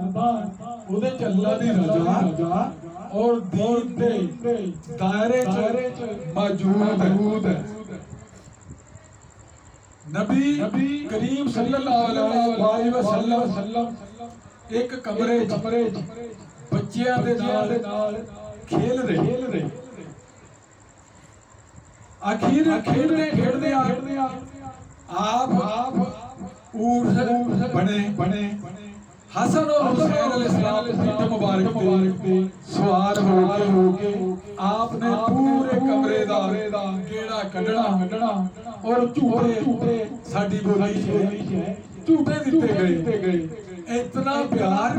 ਉਹਦੇ ਚ ਅੱਲਾ ਦੀ ਰਜ਼ਾ और दीन दे दायरे च मौजूद है। नबी करीम सल्लल्लाहु अलैहि वसल्लम एक कमरे बच्चियां दे नाल खेल रहे। आखिर खेलदे आप ऊँट बने हसन और हुसैन अलैहिस्सलाम पीठ मुबारक पे सवार होके आपने पूरे कमरे दा गेड़ा कढ़ना और झूठे साडी बोली है झूठे दिते गए। इतना प्यार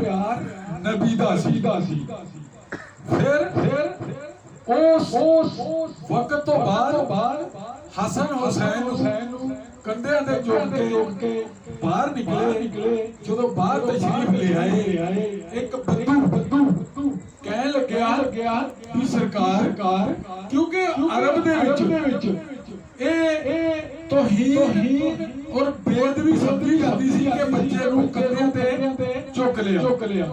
नबी दा सी। फिर उस वक्त तो बाद हसन हुसैन कंधे ते जोड़ के बाहर निकले। जो बाहर तशरीफ ले आए एक बद्दू कहन लग्या कि सरकार क्योंकि अरब दे विच तौहीद और बेअदबी समझी जाती सी कि बच्चे नूं कंधे ते चुक लिया।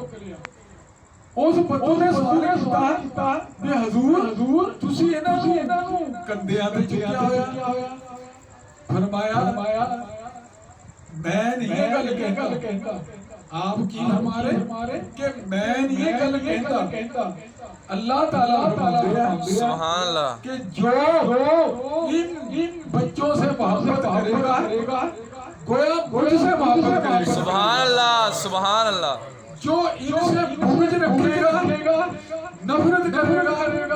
उस बद्दू ने सवाल कीता कि हजूर तुसीं इन्हां नूं कंधियां ते चुक्या होया। फरमाया मैं नहीं ये गल कहता। आप की हमारे कि मैं नहीं ये गल कहता। अल्लाह ताला सुभान अल्लाह कि जो इन बच्चों से मोहब्बत करेगा गोया मुझसे मोहब्बत करेगा। सुभान अल्लाह जो इनसे बुग़्ज़ रखेगा नफरत करेगा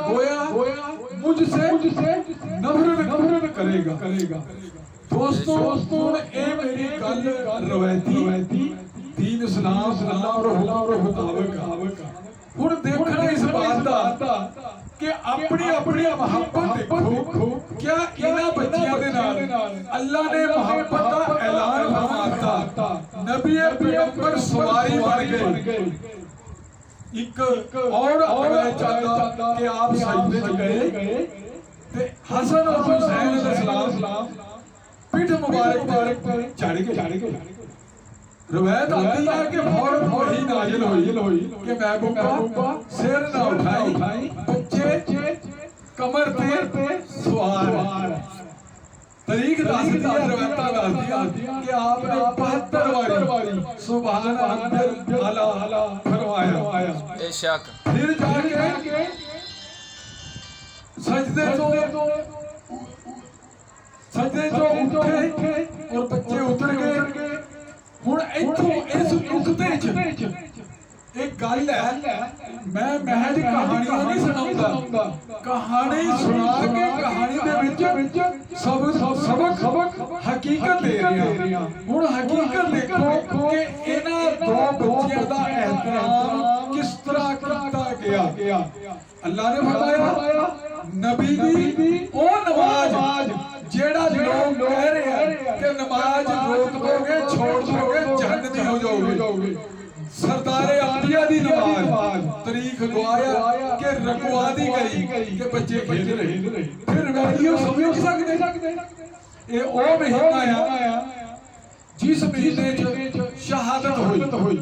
गोया मुझसे नफरत करेगा। दोस्तों ये मेरी गल रवायती दीन इस्लाम अल्लाह और मुताबिक हुण देखना इस बात दा कि अपनी मोहब्बत देखो। क्या इन्हां बच्चियां दे नाल अल्लाह ने मोहब्बत दा ऐलान फरमाता। नबी पैगंबर सवारी बन गए। एक और मैं चाहता कि आप सजदे च गए ते हसन और हुसैन अलैहिस्सलाम पीठ मुबारक पर चढ़ के रवायत आती है कि फौरन वही नाजिल हुई कि महबूबा सिर ना उठाई बच्चे कमर पे सवार। तरीक दसदी है रवायत दसदी कि आपने 72 बारी सुभान अल्लाह अला फरमाया। बेशक फिर जाके सजदे तो उठे और बच्चे उतर गए। हुण इत्थों इस नुक्ते च एक गल है मैं महज कहानियां नहीं सुनाऊंगा। कहानी सुना के कहानी दे विच सबक हकीकत दे रहा। हुण हकीकत देखो कि इन्हां दो बच्चियां दा एहतराम किस तरह कीता गया। अल्लाह ने फरमाया नबी दी ओ नमाज जेड़ा लोग कह रहे हैं कि नमाज रोक दोगे छोड़ दोगे जहन्नमी हो जाओगे। सरदारे अंबिया दी नमाज तरीक गवाया कि रखवा दी गई कि बच्चे खेल रहे। फिर वीडियो समझ सकते ये ओ महीना आया जिस महीने च शहादत हुई।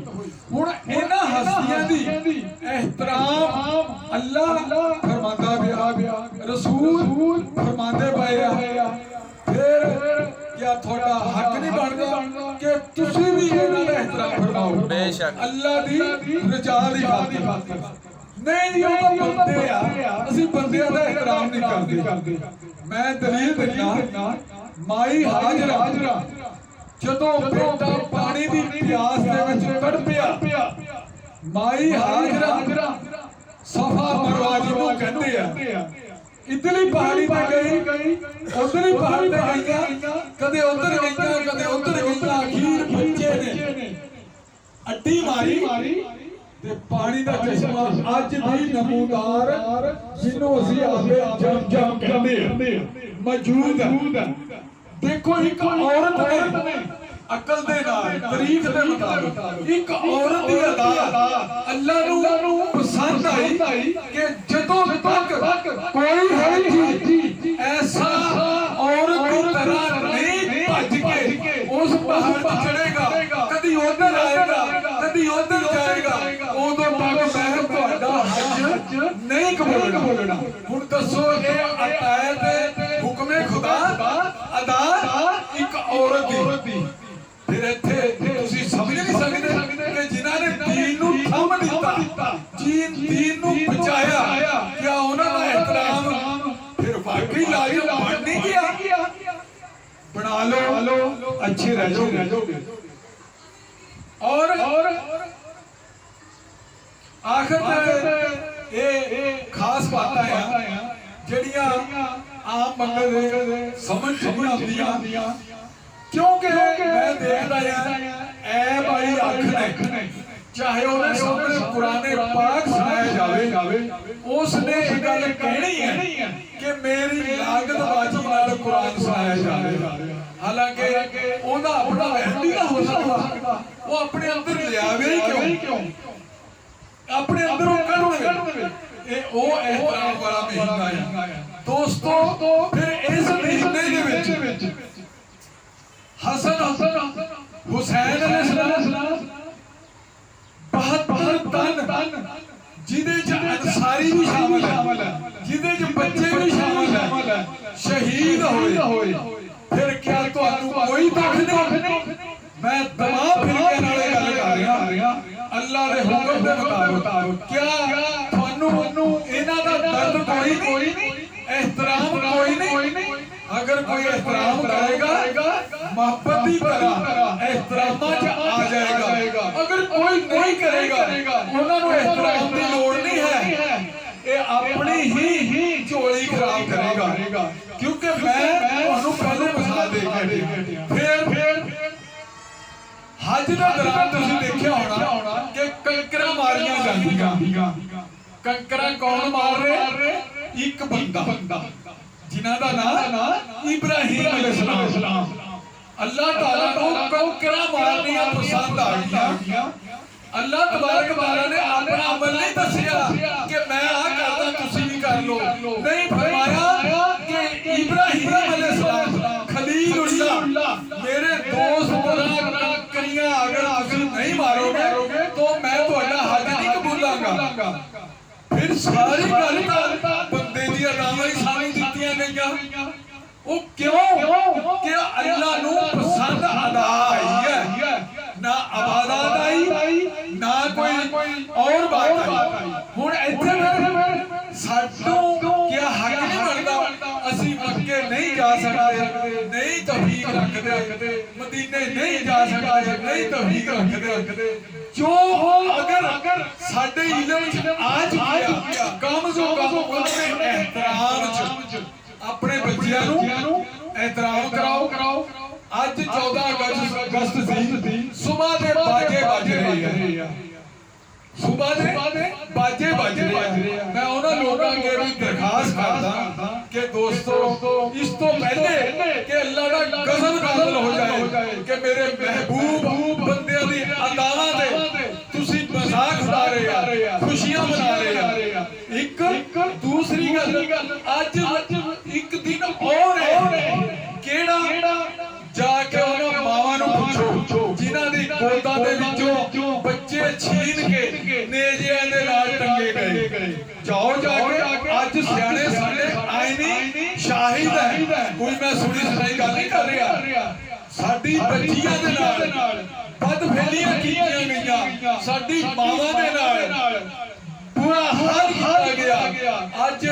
हुण इन्हां हस्तियां दी एहतराम अल्लाह फरमांदा पिया रसूल फरमांदे पए। फिर क्या थोड़ा हक नहीं बनदा कि तुसीं भी इन्हां दा एहतराम फरमाओ। बेशक अल्लाह दी रजा दी खातिर नहीं जी वो बंदे आ असीं बंदियां दा एहतराम नहीं करदे। मैं दलील दिन्ना माई हाजरा जदों बेटा पानी दी प्यास दे विच तड़पिया माई हाजरा सफा मरवा जिन्हों कहंदे आ इधरली पहाड़ी ते गई उधरली पहाड़ी ते गईयां कदे उधर गईयां कदे उधर गईयां। आखिर बच्चे ने अड्डी मारी ते पानी दा चश्मा अज भी नमूदार जिन्हों असीं आवे जम कहंदे मौजूद है। देखो एक औरत ने अकल दे नाल तारीख दे मुताबिक एक औरत दी अदा अल्लाह नूं पसंद आई कि जदों तक कोई है ऐसा औरत की तरह नहीं भज के उस पहाड़ पर चढ़ेगा कदी उधर आएगा कदी उधर जाएगा ਹੁਣ ਦੱਸੋ ਇਹ ਅਤਾਇਤ ਹੁਕਮੇ ਖੁਦਾ ਅਦਾ ਇੱਕ ਔਰਤ ਦੀ। ਫਿਰ ਇੱਥੇ ਤੁਸੀਂ ਸਮਝ ਨਹੀਂ ਸਕਦੇ ਕਿ ਜਿਨ੍ਹਾਂ ਨੇ ਦੀਨ ਨੂੰ ਥੰਮ ਦਿੱਤਾ, ਦੀਨ ਨੂੰ ਬਚਾਇਆ, ਕਿਆ ਉਹਨਾਂ ਦਾ ਇਹਤਰਾਮ ਫਿਰ ਵਾਕਈ ਲਾਜ਼ਮ ਬਣ ਨਹੀਂ ਗਿਆ? ਬਣਾ ਲਓ, ਅੱਛੇ ਰਹਿ ਜਾਓਗੇ। और आखिर ये खास बातां हैं ਜਿਹੜੀਆਂ ਆਮ ਬੰਦੇ ਦੇ ਸਮਝ ਨਹੀਂ ਆਉਂਦੀਆਂ, ਕਿਉਂਕਿ ਮੈਂ ਦੇਖਦਾ ਐ ਭਾਈ ਅੱਖ ਨੇ ਚਾਹੇ ਉਹਦੇ ਸਾਹਮਣੇ ਕੁਰਾਨੇ ਪਾਕ ਸੁਣਾਇਆ ਜਾਵੇ, ਉਸਨੇ ਇਹ ਗੱਲ ਕਹਿਣੀ ਹੈ ਕਿ ਮੇਰੀ ਲਾਗਤ ਬਾਜੀ ਨਾਲ ਕੁਰਾਨ ਸੁਣਾਇਆ ਜਾਵੇ। ਹਾਲਾਂਕਿ ਉਹਦਾ ਆਪਣਾ ਵਹਿਮ ਵੀ ਨਾ ਹੋ ਸਕਦਾ, ਉਹ ਆਪਣੇ ਅੰਦਰ ਲਿਆਵੇ ਹੀ ਕਿਉਂ, ਆਪਣੇ ਅੰਦਰੋਂ ਕੱਢ। ਇਹ ਉਹ ਇਹਤਰਾਮ ਵਾਲਾ ਮਹੀਨਾ ਹੈ ਦੋਸਤੋ। ਫਿਰ ਇਸ ਮਹੀਨੇ ਦੇ ਵਿੱਚ ਹਸਨ ਹੁਸੈਨ अलैहिस्सलाम 72 तन ਜਿਹਦੇ ਚ ਅੰਸਾਰੀ ਵੀ ਸ਼ਾਮਲ ਹੈ, ਜਿਹਦੇ ਚ ਬੱਚੇ ਵੀ ਸ਼ਾਮਲ ਹੈ, ਸ਼ਹੀਦ ਹੋਏ। ਫਿਰ ਕਿਆ ਤੁਹਾਨੂੰ ਕੋਈ ਦੁੱਖ ਨਹੀਂ? ਮੈਂ तमाम ਫਿਰਕਿਆਂ ਨਾਲ ਇਹ ਗੱਲ ਕਰ ਰਿਹਾ ਅੱਲਾ ਦੇ ਹੁਕਮ ਦੇ ਮੁਤਾਬਕ। ਕਿਆ ਤੁਹਾਨੂੰ ਇਹਨਾਂ ਦਾ ਦਰਦ ਕੋਈ ਨਹੀਂ, एहतराम कोई नहीं? अगर कोई एहतराम करेगा मोहब्बत की तरह एहतरामा च आ जाएगा। अगर कोई नहीं करेगा उन्होंने एहतराम की लोड़ नहीं है, ये अपनी ही झोली खराब करेगा। क्योंकि मैं तुहानू पहले मिसाल दे के फिर हज के दौरान तुसीं देखिया होना कि कंकरा मारियां जांदियां। कंकरा कौन मार रहे? एक बंदा जिन्हां दा नाम इब्राहिम अलैहिस्सलाम। अल्लाह ताला को कंकरा मारनियां पसंद आ गईयां। अल्लाह तबारक तआला ने अपना अमल नहीं दसिया कि मैं आ करदा तुसीं भी कर लो, नहीं फरमाया कि इब्राहिम अलैहिस्सलाम खलीलुल्लाह मेरे दोस्त कंकरियां अगर तुसीं नहीं मारोगे तो मैं तुहाडा हज नहीं कबूलांगा। फिर सारी गल बंदे दी अदावां ही सानू दित्तियां गईयां। वो क्यों कि अल्लाह नू पसंद अदा आई है, ना इबादत आई ना कोई और बात आई। हुण इत्थे साडू क्या हक नहीं बनदा? असीं मक्के नहीं जा सकते, नहीं तौफीक रखदे, मदीने नहीं जा सकते, नहीं तौफीक रखदे। जो अगर साडे इल्म च आ चुकिया कम जो कम अपने एहतराम च अपने बच्चियां नू एहतराम कराओ। अज 14 अगस्त सी, सुबह दे बाजे बज रहे हैं, सुबह दे बाजे बज रहे हैं। मैं उन्हां लोकां अगे भी दरखास्त करदा कि दोस्तों इस तो पहले कि अल्लाह दा गज़ब नाज़िल हो जाए कि मेरे महबूब बंदियां दी अदावां दे तुसीं मजाक उड़ा रहे हो, खुशियां मना रहे हो। एक दूसरी गल अज एक दिन और है केड़ा जाके उन्हां मावां नूं पुछो जिन्हां दी गोदां दे विचों बच्चे छीन के नेजियां दे नाल टंगे गए। जाओ जाके अज सियाणे साडे आए नहीं शाहिद है, कोई मैं सुनी सुनाई गल नहीं कर रहा। साडी बच्चियां दे नाल बदफेलियां कीतियां गईयां, साडी मावां दे नाल बुरा हाल किया गया। अज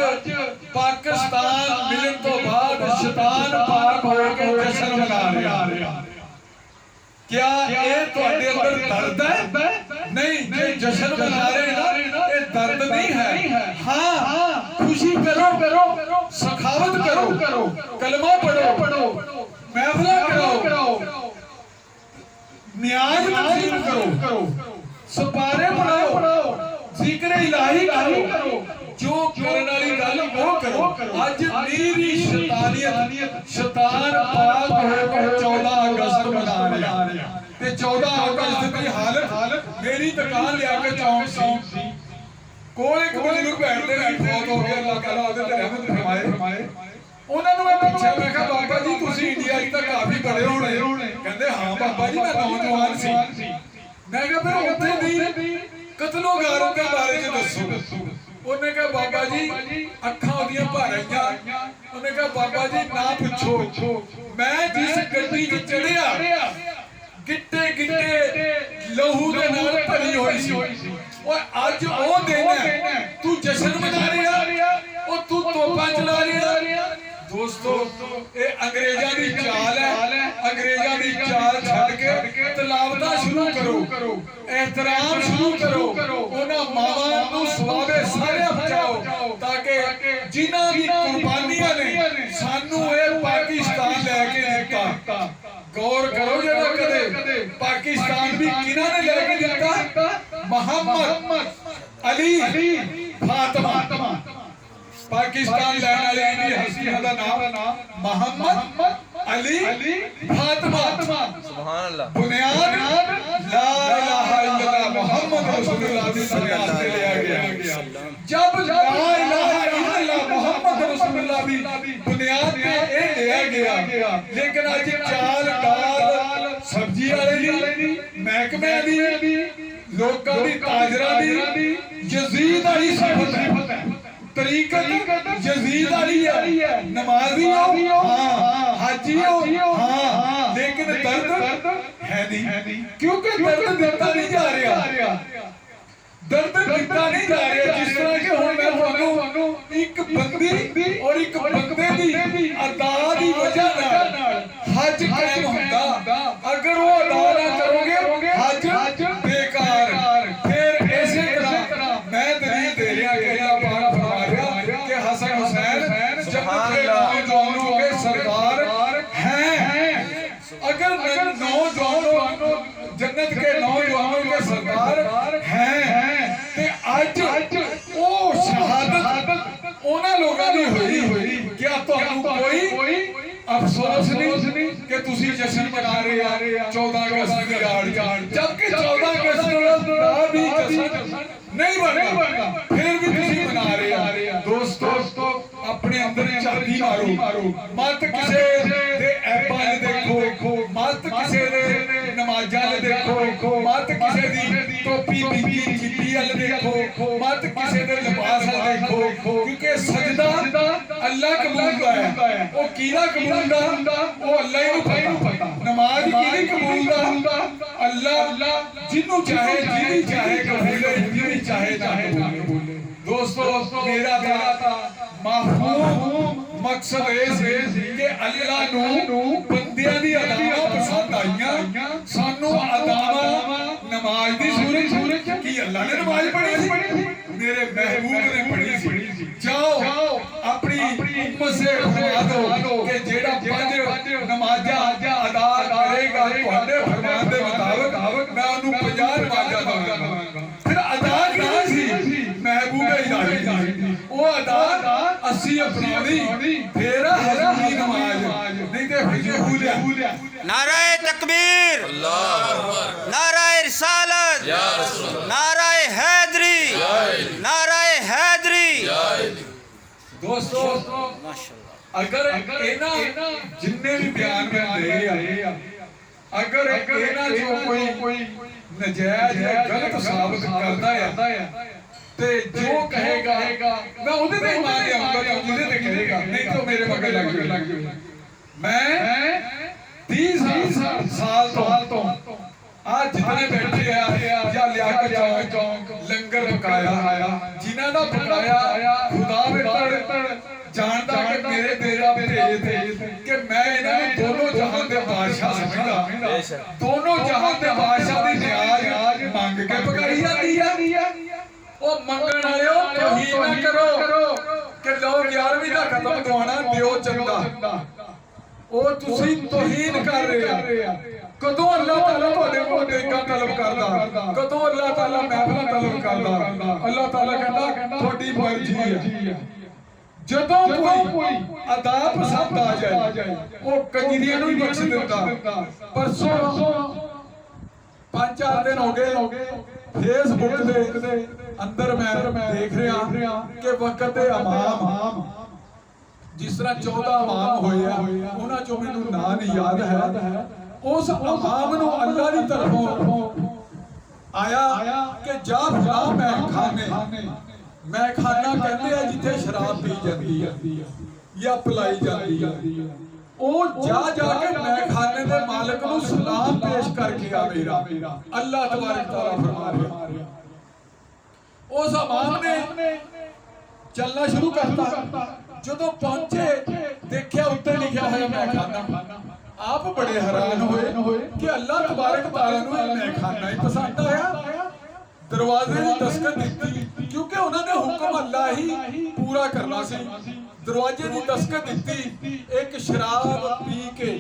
पाकिस्तान मिलन तो बाद शैतान पाक होके जश्न मना रहा। क्या ये तुहाडे अंदर दर्द है? नहीं, जे जश्न मना रहे ना ये दर्द नहीं है। हाँ, खुशी करो, सखावत करो, कलमा पढ़ो, महफिल करो, न्याज तकसीम करो, सपारे पढ़ाओ, जिक्र इलाही करो, जो करने वाली गल वो करो। अज मेरी शैतान पाक होकर 14 अगस्त मना रहा ते 14 अगस्त की हालत मेरी दुकान लिया के चौंक सी कोल एक बुजुर्ग बैठते भी फौत हो गए, अल्लाह ताला उहदे ते रहमत फरमाए। ਉਹਨਾਂ ਨੂੰ ਮੈਂ ਪੁੱਛਿਆ, ਮੈਂ ਕਿਹਾ ਬਾਬਾ ਜੀ ਤੁਸੀਂ ਇੰਡੀਆ 'ਚ ਤਾਂ ਕਾਫੀ ਬੜੇ ਹੋਣੇ? ਕਹਿੰਦੇ ਹਾਂ ਬਾਬਾ ਜੀ ਮੈਂ ਨੌਜਵਾਨ ਸੀ। ਮੈਂ ਕਿਹਾ ਫਿਰ ਉੱਥੇ ਦੀ ਕਤਲੋ ਗਾਰਤ ਦੇ ਬਾਰੇ 'ਚ ਦੱਸੋ। ਉਹਨੇ ਕਿਹਾ ਬਾਬਾ ਜੀ ਅੱਖਾਂ ਉਹਦੀਆਂ ਭਰ ਆਈਆਂ। ਉਹਨੇ ਕਿਹਾ ਬਾਬਾ ਜੀ ਨਾ ਪੁੱਛੋ, ਮੈਂ ਜਿਸ ਗੱਡੀ 'ਚ ਚੜਿਆ ਗਿੱਟੇ ਗਿੱਟੇ ਲਹੂ ਦੇ ਨਾਲ ਭਰੀ ਹੋਈ ਸੀ। ਓਏ ਅੱਜ ਉਹ ਦਿਨ ਹੈ, ਤੂੰ ਜਸ਼ਨ ਮਨਾ ਰਿਹਾ, ਉਹ ਤੂੰ ਤੋਪਾਂ ਚਲਾ ਰਿਹਾ। ਦੋਸਤੋ ਇਹ ਅੰਗਰੇਜ਼ਾਂ ਦੀ ਚਾਲ ਹੈ। ਅੰਗਰੇਜ਼ਾਂ ਦੀ ਚਾਲ ਛੱਡ ਕੇ ਤਲਾਵਤਾਂ ਸ਼ੁਰੂ ਕਰੋ, ਇਹਤਰਾਮ ਸ਼ੁਰੂ ਕਰੋ, ਉਹਨਾਂ ਮਾਵਾਂ ਨੂੰ ਸਵਾਵੇ ਸਾਰੇ ਬਚਾਓ, ਤਾਂ ਕਿ ਜਿਨ੍ਹਾਂ ਦੀ ਕੁਰਬਾਨੀਆਂ ਨੇ ਸਾਨੂੰ ਇਹ ਪਾਕਿਸਤਾਨ ਲੈ ਕੇ ਦਿੱਤਾ। गौर करो जरा कदे पाकिस्तान भी किना ने लेके दिता, मोहम्मद अली फातिमा। पाकिस्तान लैन वाली दी हस्तियां दा नाम मोहम्मद अली फातिमा। सुभान अल्लाह। बुनियाद ला इलाहा इल्लल्लाह मोहम्मद रसूलुल्लाह दी बुनियाद पे लिया गया। जब ला इलाहा इल्लल्लाह मोहम्मद रसूलुल्लाह दी बुनियाद पे ए लिया गया, लेकिन आज चाल दाल सब्जी वाले दी, महकमे दी, लोकां दी, ताजरा दी यजीद वाली सिफत है। तरीकत यजीद वाली है। नमाजी हो हां, हाजी हो हां, लेकिन दर्द है नहीं, क्योंकि दर्द दिता नहीं जा रहा। दर्द दिता नहीं जा रहा। जिस तरह के हुण मैं तुहानू एक बंदी और एक बंदे दी अदा दी वजह नाल हज कायम हुंदा, अगर वो अदा ना करोगे हज बेकार। फिर इसी तरह मैं दलील दे रहा कि अल्लाह पाक फरमा रहा कि हसन हुसैन जन्नत के नौजवानों के सरदार हैं। अगर नौजवानों जन्नत के नौजवानों के सरदार हैं ते आज ओ शहादत उन्हां लोगां दी होई। क्या तुहानू कोई अफसोस नहीं कि तुसी जश्न मना रहे आ 14 अगस्त की याद, जबकि 14 अगस्त का भी जश्न नहीं बनता, फिर भी तुसी मना रहे आ। दोस्तों अपने अंदर झाती मारो, मत किसे दे ऐबां ने देखो, मत किसे दे नमाज़ां ने देखो, मत किसे दी टोपी बिकी चिट्टी वाल देखो, मत किसे दे लिबास वाल देखो, क्योंकि सजदा अल्लाह कबूलदा है। वो कीदा कबूलदा, वो अल्लाह ही नूं पता। नमाज कीदी कबूलदा, अल्लाह जिन्नू चाहे जिहदी चाहे कबूले, जिहदी चाहे ना कबूले। दोस्तों मेरा था महफूम मकसद कि अल्लाह नू बंदियां दी अदावां पसंद आईयां। सानू अदावां नमाज दी सूरत की अल्लाह ने नमाज पढ़ी सी, मेरे महबूब ने पढ़ी सी। जाओ अपनी उम्मत से फरमा दो कि जेड़ा 5 नमाज़ां अदा करेगा तुहाडे फरमान दे मुताबिक मैं उन्हें 50 नमाज़ां दवांगा। फिर अदा नहीं सी महबूब इलाही दी, वो अदा असी अपनानी, फिर हजरी नमाज, नहीं ते फिजूल। नाराए तकबीर, नाराए रिसालत, नाराए हैदरी, नाराए हैदरी। दोस्तों अगर इना जिन्ने भी बयान में दे रहे, अगर इना जो कोई नजायज या गलत साबित करता है ते जो कहेगा मैं उहदे ते मान लियाऊंगा, तो जिहदे ते कहेगा, नहीं तो मेरे मगर लग जाए। मैं 30 साल तो आज जितने बैठे या लियाकत चौक लंगर पकाया, जिन्हां दा पकाया खुदा बेहतर जानदा कि मेरे तेरा भेज कि मैं इन्हां नूं दोनों जहां दे बादशाह समझदा। दोनों जहां दे बादशाह दी न्याज मंग के पकाई जाती है। ओ मंगण वालियो तौहीन ना करो कि लोग 11वीं दा खत्म दवाना दियो चंदा, ओ तुसी तौहीन कर रहे आ। कदों अल्लाह ताला तुहाडे कोल नेकां तलब करदा, कदों अल्लाह ताला महफिलां तलब करदा। अल्लाह ताला कहंदा तुहाडी मर्जी है। जदों कोई अदा पसंद आ जाए वो कंजरियां नूं ही बख्श दिंदा। परसों 5-4 दिन हो गए फेसबुक दे अंदर मैं देख रहा कि वक्त इमाम जिस तरह 14 इमाम होया, उन्हां चों मैनूं नाम नहीं याद है। उस इमाम नूं अल्लाह दी तरफों आया कि जा फलां महल खाने मैखाना कहते हैं जिथे शराब पी जाती है या पिलाई जाती है। ਉਹ ਜਾ ਕੇ मैखाने के मालिक ਨੂੰ सलाम पेश करके आवेगा। अल्लाह तबारक तआला फरमा रहा उस इमाम ने चलना शुरू करता। ਜਦੋਂ पहुंचे देखा उत्ते लिखा होया मैखाना। आप बड़े हैरान होए कि अल्लाह तबारक तआला ਨੂੰ ਇਹ मैखाना ही पसंद आया। दरवाजे की दस्तक दी क्योंकि उन्होंने हुक्म अल्लाह ही पूरा करना सी। दरवाजे की दस्तक दी एक शराब पी के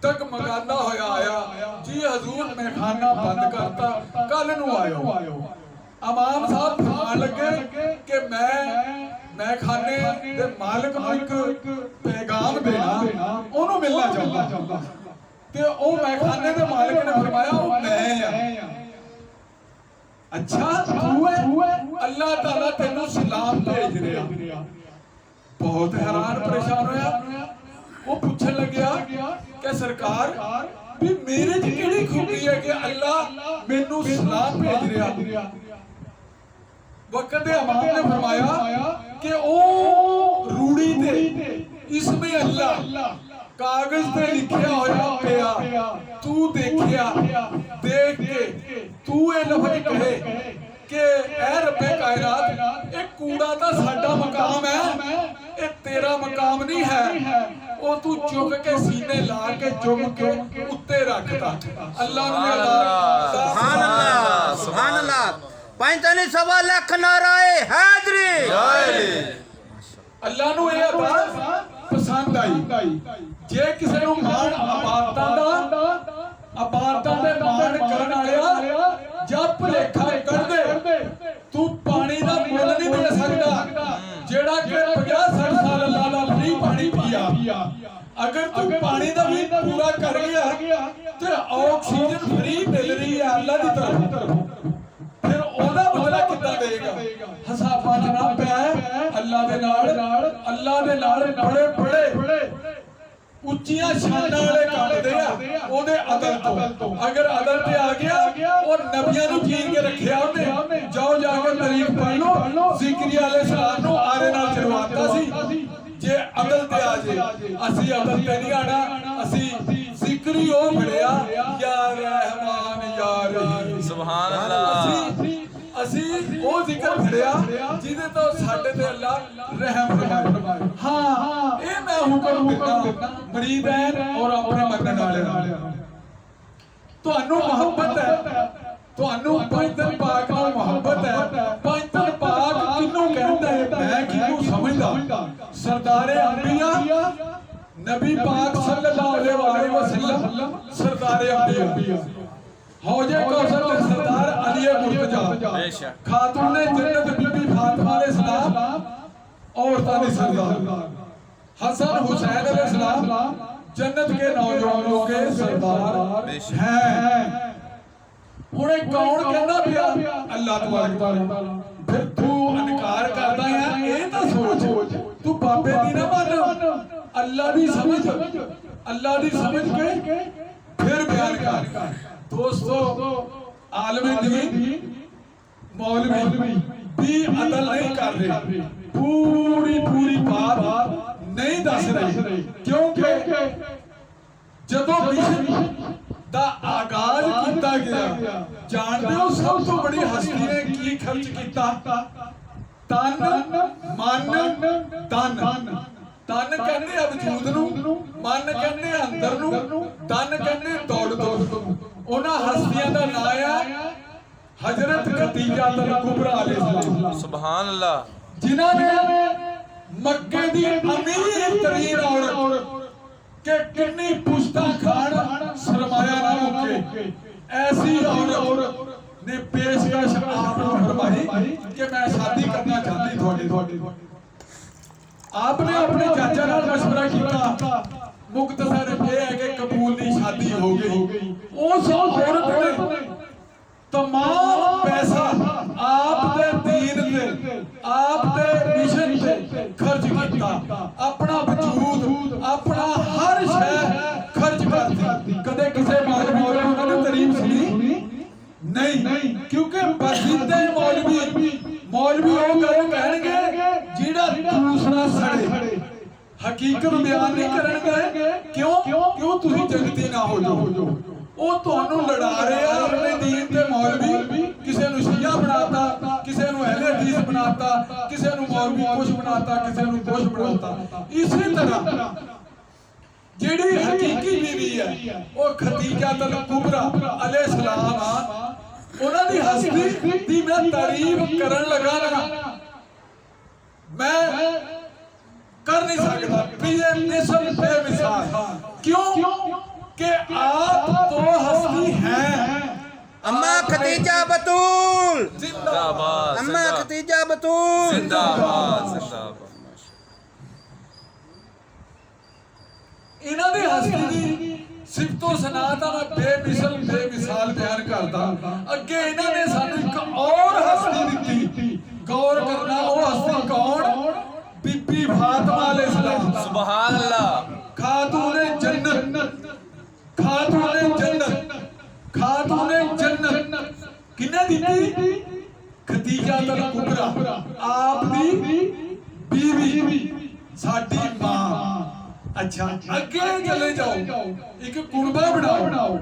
डगमगांदा होया आया जी हजूर मैखाना बंद करता कल नूं आयो। इमाम साहब फरमान लगे कि मैं मैखाने दे मालिक नूं एक पैगाम देना ओनू मिलना चाहता ते ओ मैखाने दे मालिक ने फरमाया ओ मैं हां। अच्छा तू है अल्लाह ताला तेनू सलाम भेज रहा। बहुत हैरान परेशान होया। वो पूछने लग्या कि सरकार भी मेरे च केड़ी खूबी है कि अल्लाह मेनू सलाम भेज रहा। वक्त दे इमाम ने फरमाया कि ओ रूड़ी ते इसमें अल्लाह कागज पे लिखिया होया पिया तू देखिया देख के तू ये लफ्ज कहे कि ऐ रब्बे कायनात एक कूड़ा तो साडा मकाम है ये तेरा मकाम नहीं है। ओ तू चुक के सीने ला के चुम के उत्ते रखता। अल्लाह ने सुभान अल्लाह सुभान अल्लाह 45 लाख नाराए हैदरी। अल्लाह नु ये बात पसंद आई। जे किसी नु मान आबादतां दे मान करन वालिया जब भुलेखा कर दे तू पानी दा मुल नहीं दे सकदा जेड़ा कि 50-60 साल अल्लाह दा फ्री पानी पिया। अगर तू पानी दा भी पूरा कर गया ते ऑक्सीजन फ्री मिल रही है अल्लाह दी तरफ फिर ओदा बदला कितना देगा। हिसाबां दा ना पिया अल्लाह दे नाल बड़े बड़े उच्चियां शानां वाले काम दे आ ओदे अदल तो अगर अदल ते आ गया और नबियां नु चीर के रखिया ओने जाओ जाके तारीफ पढ़ लो जिक्रिया अलैहि सलाम नु आरे नाल चढ़वाता सी। जे अदल ते आ जे असि अदल ते नहीं आना असि जिक्री ओ फड़िया या रहमान या रहीम सुभान अल्लाह। असि ओ जिक्र फड़िया जिदे तो साडे ते अल्लाह रहम फरमाए। हां ए मैं हुक्म दिता मरीद है और अपने मनन वाले ਤੁਹਾਨੂੰ ਮੁਹੱਬਤ ਹੈ ਤੁਹਾਨੂੰ ਪੰਜਨ ਪਾਕ ਨਾਲ ਮੁਹੱਬਤ ਹੈ। ਪੰਜਨ ਪਾਕ ਕਿਹਨੂੰ ਕਹਿੰਦਾ ਹੈ ਮੈਂ ਕਿਹਨੂੰ ਸਮਝਦਾ। ਸਰਦਾਰੇ ਅੰਬੀਆ नबी पाक सल्लल्लाहु अलैहि वसल्लम सरदारे अंबिया हौजे कौसर के सरदार अली मुर्तजा बेशक खातून जन्नत बीबी फातिमा अलैहि सलाम औरतां दी सरदार हसन हुसैन अलैहि सलाम जन्नत के नौजवानों के सरदार हैं। हुणे कौन कहना पिया अल्लाह तबारक तआला। फिर तू इनकार करदा है ये तो सोच तू बाबे दी ना मान अल्लाह दी समझ के फिर बयान कर। दोस्तों आलम दीन मौलवी भी अदल नहीं कर रहे पूरी बात नहीं दस रहे क्योंकि जदों मिशन दा आगाज किया गया जानते हो सब तो बड़ी हस्ती ने की खर्च किया तन मन धन। तन कहते वजूद नू मन कहते अंदर नू धन कहते दौलत नू। उन्हां हस्तियां दा नाम है हजरत खदीजा कुबरा अलैहिस्सलाम सुभान अल्लाह जिन्हां ने मक्के दी अमीर तरीन औरत के किन्नी पुश्ता खान सरमाया ना मुके ऐसी औरत ने पेशकश आपको फरमाई कि मैं शादी करना चाहती थोड़ी। आपने अपने चाचा नाल मशवरा किया मुख्तसर ये है कि कबूल दी शादी हो गई। उस औरत ने तमाम पैसा आप दे दीन ते आप दे मिशन ते खर्च किया अपना वजूद अपना हर शय खर्च कर दी। कदे किसी मौलवी ने उन्होंने तारीफ सुनी नहीं क्योंकि बसीते मौलवी मौलवी वो गल कहणगे जिहड़ा दूसरा सड़े हकीकत बयान नहीं करनगे क्यों क्यों तुसीं जगती ना हो जाओ ਉਹ ਤੁਹਾਨੂੰ ਲੜਾ ਰਿਹਾ ਆਪਣੇ ਦੀਨ ਤੇ ਮੌਲਵੀ ਕਿਸੇ ਨੂੰ ਸ਼ੀਆ ਬਣਾਤਾ ਕਿਸੇ ਨੂੰ ਅਹਿਲੇ ਹਦੀਸ ਬਣਾਤਾ ਕਿਸੇ ਨੂੰ ਮੌਲਵੀ ਕੁਛ ਬਣਾਤਾ ਕਿਸੇ ਨੂੰ ਕੁਛ ਬਣਾਤਾ ਇਸੇ ਤਰ੍ਹਾਂ ਜਿਹੜੀ ਹਕੀਕੀ ਬੀਵੀ ਹੈ ਉਹ ਖਦੀਜਾ ਤਲ ਕੁਬਰਾ ਅਲੈਹਿਸਲਾਮ ਆ ਉਹਨਾਂ ਦੀ ਹਸਤੀ ਦੀ ਮੈਂ ਤਾਰੀਫ ਕਰਨ ਲੱਗਾ ਨਾ मैं कर नहीं सकता बेमिसाल बेमिसाल क्यों कि आप तो हस्ती हैं अम्मा खदीजा बतूल जिंदाबाद अम्मा खदीजा बतूल जिंदाबाद जिंदाबाद इन्हां दी हस्ती दी सिफतो सना दा मैं बेमिसाल बयान करदा अगे इन्हां ने सानू एक और हस्ती दी गौर करना वो हस्ती कौन बीबी फातिमा अलैहिस्सलाम सुभान अल्लाह खातूने जन्नत खातूने जन्नत खातूने जन्नत किने दी खदीजा तल कुबरा आप दी बीवी साडी मां अच्छा अगे चले जाओ एक कुनबा बनाओ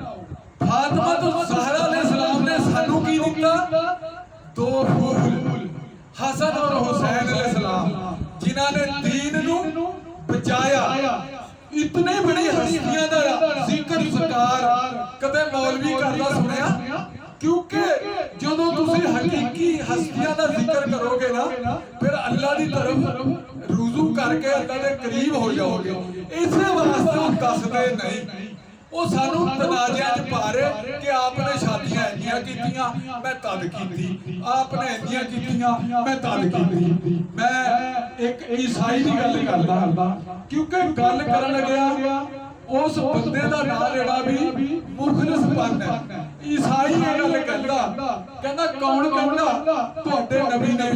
फातिमा तो ज़हरा अलैहिस्सलाम ने सानू की दिता दो फूल हसन और हुसैन अलैहिस्सलाम जिन्हां ने दीन नू बचाया इतने बड़ी हस्तियां दा जिक्र सरकार कदे मौलवी करदा सुनिया क्योंकि जदों तुसी हकीकी हस्तियां दा जिक्र करोगे ना फिर अल्लाह दी तरफ रुजू करके अल्लाह दे करीब हो जाओगे इसे वास्ते वो दसदे नहीं वो सानू तनाज़ियां च पा रहे कि आपने शादियां इंनियां कीतियां मैं तद कीती आपने इंनियां कीतियां मैं तद कीती मैं एक ईसाई दी गल करदा क्योंकि गल करन लगया उस बंदे दा नाम लेना भी मुखलिसपन है ईसाई ये गल कहंदा कौन कहंदा तुहाडे नबी ने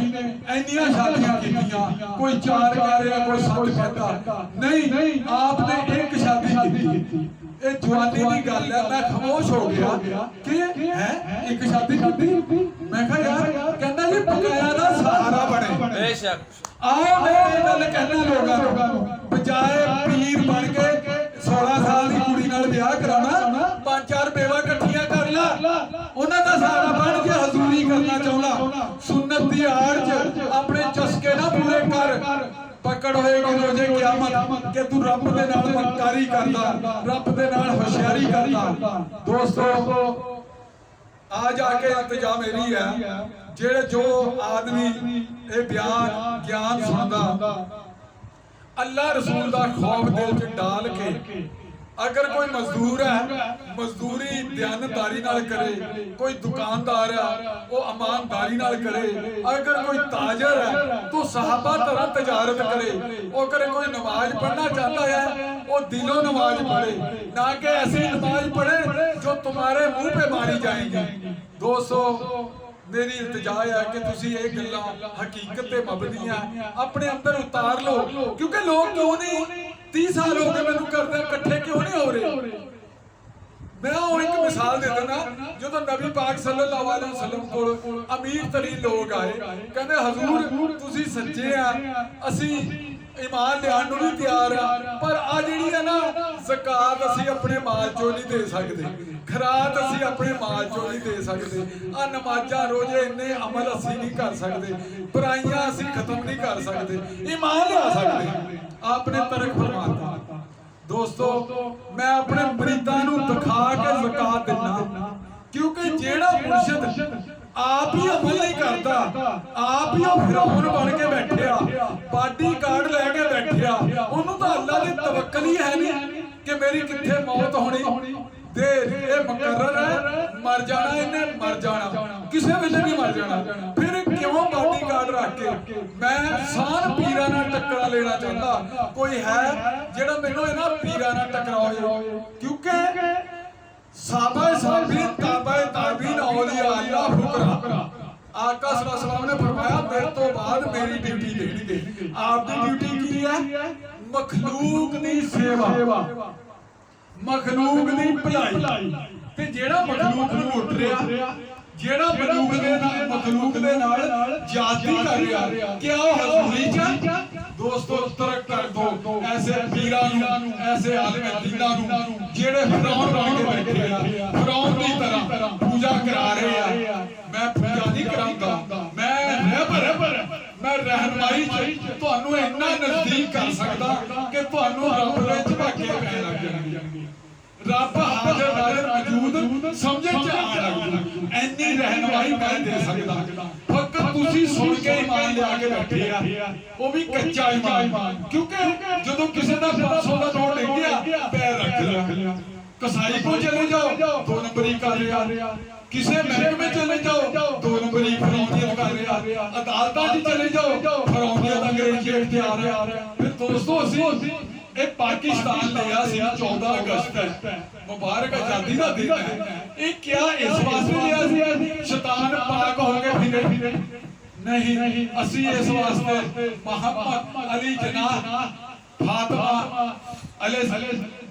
इंनियां शादियां कीतियां कोई 4 कह रहा कोई 7 कहता नहीं आपने एक शादी कीती ये जवानी की गल है मैं खामोश हो गया कि है एक शादी की मैं कहा यार कहना जी बकाया दा सहारा बने बेशक आओ मैं ये गल कहना लोगां नूं बजाए पीर बन के 16 साल की कुड़ी नाल ब्याह कराना 5-4 बेवा इकट्ठियां कर ला उन्हां दा सहारा बन के हजूरी करना चाहुंदा सुन्नत दी आड़ च अपने चस्के ना पूरे कर पकड़ होएगी रोजे क़यामत कि तू रब दे नाल मक्कारी करदा रब दे नाल होशियारी करदा दोस्तों आ जाके इंतजा मेरी है जेड़े जो आदमी ये बयान ज्ञान सुनदा अल्लाह रसूल दा खौफ दिल च डाल के अगर कोई मजदूर है मजदूरी दयानतदारी नाल करे कोई दुकानदार है वो ईमानदारी नाल करे अगर कोई ताजर है तो सहाबा तरह तजारत करे अगर कोई नमाज पढ़ना चाहता है वो दिलों नमाज पढ़े ना कि ऐसी नमाज पढ़े जो तुम्हारे मुंह पे मारी जाएंगी दोस्तों मेरी इल्तिजा है कि तुसी ये गल्लां हकीकत ते मबनी है अपने अंदर उतार लो क्योंकि लोग क्यों नहीं 30 साल हो गए मैनू करदे इकट्ठे क्यों नहीं हो रहे मैं एक मिसाल दे देना जो नबी पाक सल्लल्लाहु अलैहि वसल्लम कोल अमीर तरीन लोग आए कहंदे हजूर तुसी सच्चे आ असी ईमान लियान नूं भी तैयार आ पर आ जिहड़ी है ना ज़कात असी अपने माल चों नहीं दे सकदे खरात असी अपने माल चों नहीं दे सकदे आ नमाज़ां रोजे इन्ने अमल असी नहीं कर सकदे बुराइयां असी खत्म नहीं कर सकदे ईमान लिया सकदे आपने तर्क फरमाता दोस्तों मैं अपने मुरीदां नूं दिखा के ज़कात दिना क्योंकि जेड़ा मुर्शिद आप ही अमल नहीं करता आप ही फिरौन बन के बैठिया बाडी कार्ड लैके बैठिया उन्होंने तो अल्लाह की तवक्कल ही है नहीं कि मेरी कित्थे मौत होनी देर ये मुकर्रर है मर जाना इन्हें मर जाना किसी वेले नहीं मर जाना फिर क्यों बाडी कार्ड रख के मैं सान पीरा नाल टक्करा लेना चाहता कोई है जेड़ा मैनू इन्हां पीरा नाल टकराओ क्योंकि साहबा साहबीन ताबा ताबीन औलिया अल्लाह फुकरा आका सल्लल्लाहु ने फरमाया मेरे तो बाद मेरी ड्यूटी देंगे आपकी ड्यूटी की है मखलूक दी सेवा मखलूक दी भलाई ते जेड़ा मखलूक नूं लुट रिया जेड़ा मखलूक दे नाल जाति कर रहा क्या हजूरी च दोस्तों तरक कर दो ऐसे पीरां नूं ऐसे आलिम दीनां नूं जेड़े फिरौन बन के बैठे आ फिरौन दी तरह पूजा करा रहे आ मैं पूजा नहीं करांदा मैं रहबर मैं रहनुमाई च तुहानू इन्ना नजदीक कर सकदा कि तुहानू रब दे झपाके पैण लग जाणगे रब हाजिर नाज़िर मौजूद समझ च आण लग ऐनी रहनुमाई मैं दे सकदा फकत तुसी सुन के ईमान लिया के बैठे आ वो भी कच्चा ईमान क्योंकि जदों किसी दा 500 दा नोट डिग गया पैर रख लिया कसाई को चले जाओ 2 नंबरी कर रहा किसी महकमे चले जाओ 2 नंबरी फरौनियत कर रहा अदालतां च चले जाओ फरौनियत अंग्रेजी इख्तियार है फिर दोस्तों असीं ਇਹ ਪਾਕਿਸਤਾਨ ਲਿਆ ਸੀ 14 ਅਗਸਤ ਹੈ ਮੁਬਾਰਕ ਆਜ਼ਾਦੀ ਦਾ ਦਿਨ ਹੈ ਇਹ ਕਿਆ ਇਸ ਵਾਸਤੇ ਲਿਆ ਸੀ ਸ਼ੈਤਾਨ ਪਾਕ ਹੋ ਕੇ ਫਿਰੇ ਨਹੀਂ ਅਸੀਂ ਇਸ ਵਾਸਤੇ ਮੁਹੰਮਦ ਅਲੀ ਜਨਾਹ ਫਾਤਿਮਾ ਅਲੀ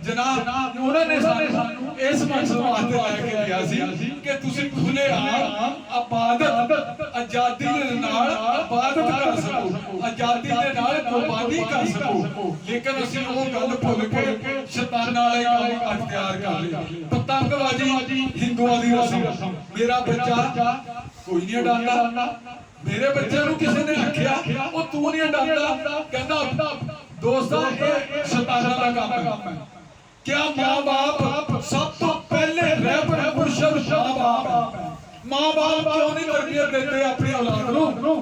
ਜਨਾਹ ਉਹਨਾਂ ਨੇ ਸਾਨੂੰ ਇਸ ਮਕਸਦ ਵਾਸਤੇ ਲੈ ਕੇ ਗਿਆ ਸੀ ਕਿ ਤੁਸੀਂ ਖੁੱਲੇ ਆਮ ਇਬਾਦਤ ਆਜ਼ਾਦੀ ਦੇ ਨਾਲ ਇਬਾਦਤ ਕਰ ਸਕੋ ਆਜ਼ਾਦੀ ਦੇ ਨਾਲ ਕੁਰਬਾਨੀ ਕਰ ਸਕੋ ਲੇਕਿਨ ਅਸੀਂ ਉਹ ਗੱਲ ਭੁੱਲ ਕੇ ਸ਼ੈਤਾਨਾਂ ਵਾਲੇ ਕੰਮ ਅਖਤਿਆਰ ਕਰ ਲਏ ਪਤੰਗਬਾਜ਼ੀ ਹਿੰਦੂਆਂ ਦੀ ਰਸਮ ਮੇਰਾ ਬੱਚਾ ਕੋਈ ਨਹੀਂ ਡਾਂਦਾ ਮੇਰੇ ਬੱਚੇ ਨੂੰ ਕਿਸੇ ਨੇ ਆਖਿਆ ਉਹ ਤੂੰ ਨਹੀਂ ਡਾਂਦਾ ਕਹਿੰਦਾ ਦੋਸਤਾਂ ਇਹ ਸ਼ੈਤਾਨਾਂ ਦਾ ਕੰਮ ਹੈ क्या माँ बाप सब तो पहले रहबर मुर्शद माँ बाप है माँ बाप क्यों नहीं तरबियत देते अपनी औलाद को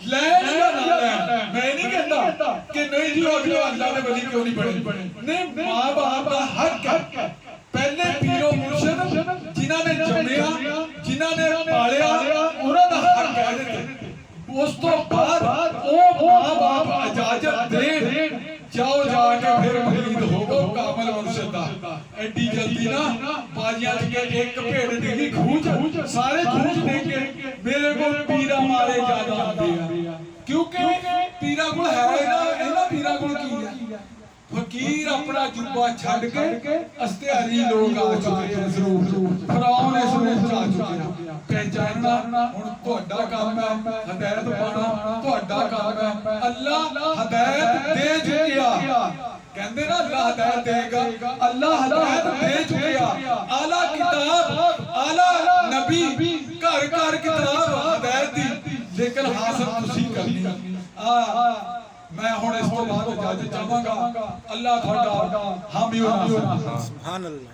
लैन या ना लैन मैं नहीं कहता कि नहीं जी अगले अल्लाह ने वली क्यों नहीं बने नहीं माँ बाप का हक है पहले पीरो मुर्शद जिन्हां ने जम्मिया जिन्हां ने पालिया उन्हां दा हक है उस तो बाद ओ माँ बाप इजाजत देन जाओ जाके फिर मरीद होगो कामल मुर्शिद दा एडी जल्दी ना बाजियां के एक भेड़ डिगी खूंज सारे खूंज देंगे मेरे को पीरा मारे ज्यादा आंदे आ क्योंकि पीरा कोल है ना इना पीरा कोल की है फकीर अपना जुब्बा छड़ के अस्तियारी लोग आ चुके हैं जरूर फरौन इस रूप आ चुके हैं पहचानना हुन ਤੁਹਾਡਾ ਕੰਮ ਹੈ ਹਦਾਇਤ ਪਾਣਾ ਤੁਹਾਡਾ ਕੰਮ ਹੈ ਅੱਲਾ ਹਦਾਇਤ ਦੇ ਚੁੱਕਿਆ ਕਹਿੰਦੇ ਨਾ ਅੱਲਾ ਹਦਾਇਤ ਦੇਗਾ ਅੱਲਾ ਹਦਾਇਤ ਦੇ ਚੁੱਕਿਆ ਆਲਾ ਕਿਤਾਬ ਆਲਾ ਨਬੀ ਘਰ ਘਰ ਕਿਤਾਬ ਹਦਾਇਤ ਦੀ ਲੇਕਿਨ ਹਾਸਲ ਤੁਸੀਂ ਕਰਨੀ ਆ मैं हुण इस तो बाद इजाजत चाहांगा अल्लाह तुहाडा हामी होना सुभान अल्लाह।